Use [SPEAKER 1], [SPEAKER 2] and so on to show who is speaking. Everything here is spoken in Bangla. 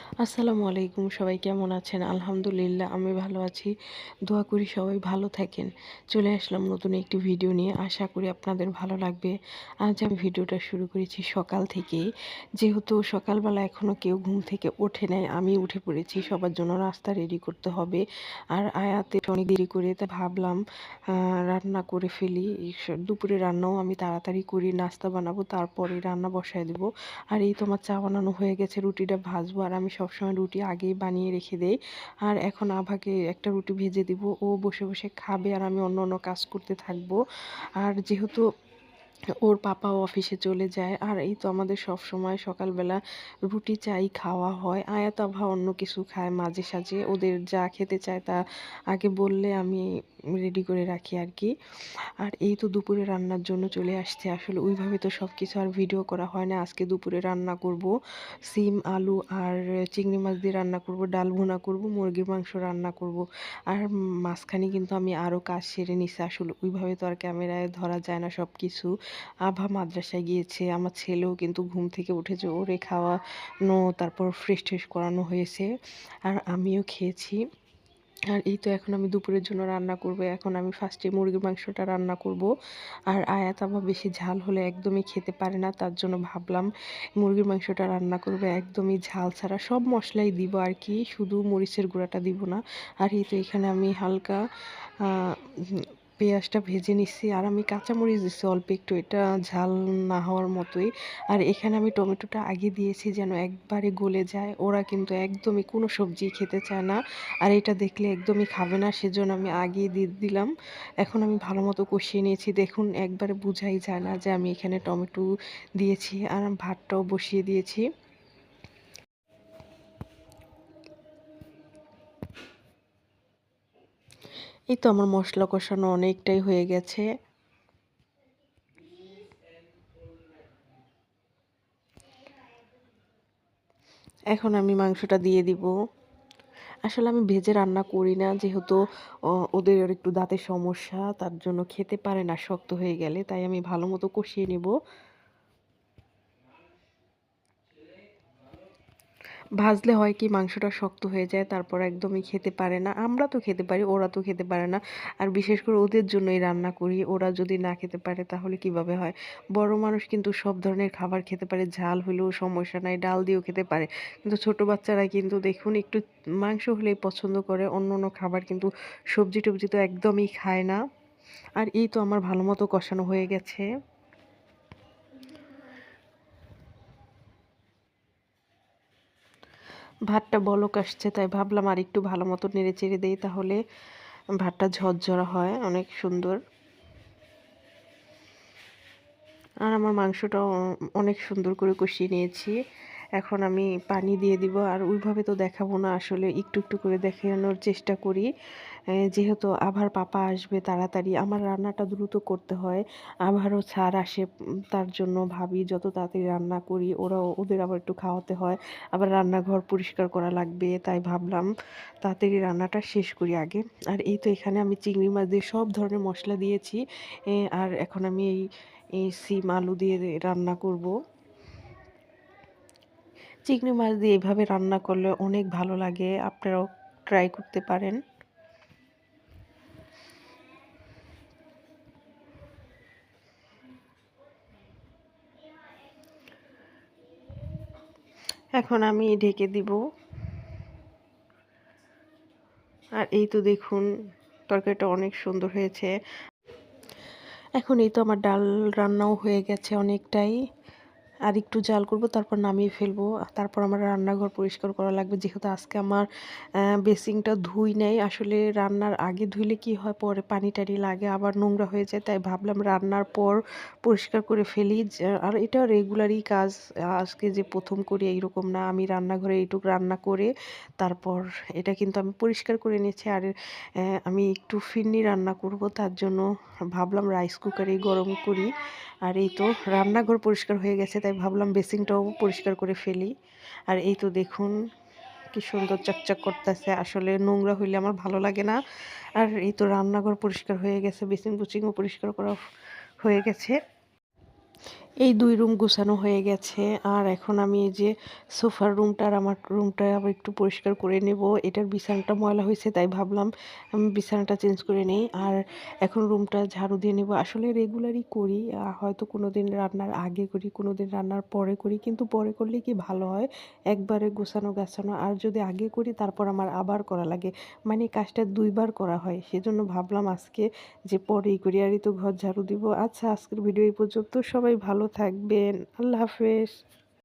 [SPEAKER 1] আসসালামু আলাইকুম, সবাই কেমন আছেন? আলহামদুলিল্লাহ আমি ভালো আছি। দোয়া করি সবাই ভালো থাকেন। চলে আসলাম নতুন একটি ভিডিও নিয়ে। আশা করি আপনাদের ভালো লাগবে। আজ আমি ভিডিওটা শুরু করেছি সকাল থেকেই। যেহেতু সকালবেলা এখনও কেউ ঘুম থেকে ওঠে নাই, আমি উঠে পড়েছি। সবার জন্য নাস্তা রেডি করতে হবে। আর আয়াতের অনেক দেরি করে, তাই ভাবলাম রান্না করে ফেলি। দুপুরে রান্নাও আমি তাড়াতাড়ি করি, নাস্তা বানাবো, তারপরে রান্না বসায় দেবো। আর এই তো আমার চা বানানো হয়ে গেছে, রুটিটা ভাজবো। আর আমি সবসময় রুটি আগেই বানিয়ে রেখে দেই। আর এখন আভাকে একটা রুটি ভেজে দিব, ও বসে বসে খাবে আর আমি অন্য অন্য কাজ করতে থাকবো। আর যেহেতু ওর পাপাও অফিসে চলে যায়, আর এই তো আমাদের সব সময় সকালবেলা রুটি চাই খাওয়া হয়। আয়াত আভা অন্য কিছু খায় মাঝে সাঝে, ওদের যা খেতে চায় তা আগে বললে আমি রেডি করে রাখি আর কি। আর এই তো দুপুরে রান্নার জন্য চলে আসছে। আসলে ওইভাবে তো সব কিছু আর ভিডিও করা হয় না। আজকে দুপুরে রান্না করব সিম আলু আর চিংড়ি মাছ দিয়ে রান্না করব, ডাল ভুনা করব, মুরগির মাংস রান্না করব। আর মাঝখানে কিন্তু আমি আরও কাজ সেরে নিছি। আসলে ওইভাবে তো আর ক্যামেরায় ধরা যায় না সব কিছু। আভা মাদ্রাসায় গিয়েছে, আমার ছেলেও কিন্তু ঘুম থেকে উঠেছে, ওরে খাওয়ানো তারপর ফ্রেশ ট্রেশ করানো হয়েছে। আর আমিও খেয়েছি। আর এই তো এখন আমি দুপুরের জন্য রান্না করব। এখন আমি ফার্স্টে মুরগির মাংসটা রান্না করব। আর আয়াত আবার বেশি ঝাল হলে একদমই খেতে পারে না, তার জন্য ভাবলাম মুরগির মাংসটা রান্না করব একদমই ঝাল ছাড়া। সব মশলাই দিব আর কি, শুধু মরিচের গুঁড়াটা দিব না। আর এই তো এখানে আমি হালকা আহ, পেঁয়াজটা ভেজে নিচ্ছি, আর আমি কাঁচামরিচ দিচ্ছি অল্প একটু, এটা ঝাল না হওয়ার মতোই। আর এখানে আমি টমেটোটা আগে দিয়েছি যেন একবারে গলে যায়। ওরা কিন্তু একদমই কোনো সবজি খেতে চায় না, আর এটা দেখলে একদমই খাবে না, সেজন্য আমি আগেই দিয়ে দিলাম। এখন আমি ভালো মতো কষিয়ে নিয়েছি, দেখুন একবারে বোঝাই যায় না যে আমি এখানে টমেটো দিয়েছি। আর আমি ভাতটাও বসিয়ে দিয়েছি। এই তো আমার মশলা কষানো অনেকটাই হয়ে গেছে। এখন আমি মাংসটা দিয়ে দিব। আসলে আমি ভেজে রান্না করি না, যেহেতু ওদের একটু দাঁতের সমস্যা, তার জন্য খেতে পারে না শক্ত হয়ে গেলে, তাই আমি ভালো মতো কষিয়ে নেব। ভাজলে হয় কি মাংসটা শক্ত হয়ে যায়, তারপর একদমই খেতে পারে না। আমরা তো খেতে পারি, ওরা তো খেতে পারে না। আর বিশেষ করে ওদের জন্যই রান্না করি, ওরা যদি না খেতে পারে তাহলে কিভাবে হয়। বড় মানুষ কিন্তু সব ধরনের খাবার খেতে পারে, ঝাল হলেও সমস্যা নাই, ডাল দিয়েও খেতে পারে। কিন্তু ছোট বাচ্চারা কিন্তু দেখুন একটু মাংস হলেই পছন্দ করে, অন্য অন্য খাবার কিন্তু সবজি টবজি তো একদমই খায় না। আর এই তো আমার ভালো মতো কষানো হয়ে গেছে। ভাতটা বলক আসছে, তাই ভাবলাম আর একটু ভালো মতো নেড়ে চেড়ে দেই, তাহলে ভাতটা ঝরঝরা হয় অনেক সুন্দর। আর আমার মাংসটাও অনেক সুন্দর করে কষিয়ে নিয়েছি। এখন আমি পানি দিয়ে দিব। আর ওইভাবে তো দেখাবো না, আসলে একটু একটু করে দেখানোর চেষ্টা করি। যেহেতু আভার পাপা আসবে তাড়াতাড়ি, আমার রান্নাটা দ্রুত করতে হয়। আভারও ছাড় আসে, তার জন্য ভাবি যত তাড়াতাড়ি রান্না করি, ওদের আবার একটু খাওয়াতে হয়, আবার রান্নাঘর পরিষ্কার করা লাগবে, তাই ভাবলাম তাড়াতাড়ি রান্নাটা শেষ করি আগে। আর এই তো এখানে আমি চিংড়ি মাছ দিয়ে সব ধরনের মশলা দিয়েছি। আর এখন আমি এই সিম আলু দিয়ে রান্না করব। চিংড়ি মাছ দিয়ে এভাবে রান্না করলে অনেক ভালো লাগে, আপনারাও ট্রাই করতে পারেন। এখন আমি ঢেকে দিব। আর এই তো দেখুন তরকারিটা অনেক সুন্দর হয়েছে। এখন এই তো আমার ডাল রান্নাও হয়ে গেছে অনেকটাই। আর একটু জাল করব, তারপর নামিয়ে ফেলবো। তারপর আমার রান্নাঘর পরিষ্কার করা লাগবে, যেহেতু আজকে আমার বেসিনটা ধুই নাই। আসলে রান্নার আগে ধুইলে কি হয়, পরে পানি টানি লাগে আবার নোংরা হয়ে যায়, তাই ভাবলাম রান্নার পর পরিষ্কার করে ফেলি। আর এটা রেগুলারই কাজ, আজকে যে প্রথম করি এইরকম না। আমি রান্নাঘরে এইটুকু রান্না করে তারপর এটা কিন্তু আমি পরিষ্কার করে নিয়েছি। আর আমি একটু ফিরনি রান্না করব, তার জন্য ভাবলাম রাইস কুকারেই গরম করি। আর এই তো রান্নাঘর পরিষ্কার হয়ে গেছে, তাই ভাবলাম বেসিনটাও পরিষ্কার করে ফেলি। আর এই তো দেখুন কি সুন্দর চকচক করতেছে, আসলে নোংরা হইলে আমার ভালো লাগে না। আর এই তো রান্নাঘর পরিষ্কার হয়ে গেছে, বেসিন কুচিংও পরিষ্কার করা হয়ে গেছে। এই ২ রুম গুছানো হয়ে গেছে। আর এখন আমি এই যে সোফার রুমটা আর আমার রুমটা আবার একটু পরিষ্কার করে নেব। এটার বিছানাটা ময়লা হয়েছে তাই ভাবলাম আমি বিছানাটা চেঞ্জ করে নেই। আর এখন রুমটা ঝাড়ু দিয়ে নেব। আসলে রেগুলারই করি। হয়তো কোনোদিন রান্নার আগে করি, কোনোদিন রান্নার পরে করি। কিন্তু পরে করলে কি ভালো হয়, একবারে গোছানো গাছানো। আর যদি আগে করি তারপর আমার আবার করা লাগে। মানে কাজটা ২ বার করা হয়। সেজন্য ভাবলাম আজকে যে পরেই করি, আর এই তো ঘর ঝাড়ু দিব। আচ্ছা, আজকের ভিডিও এই পর্যন্ত। সবাই ভালো থাকবেন। আল্লাহ হাফেজ।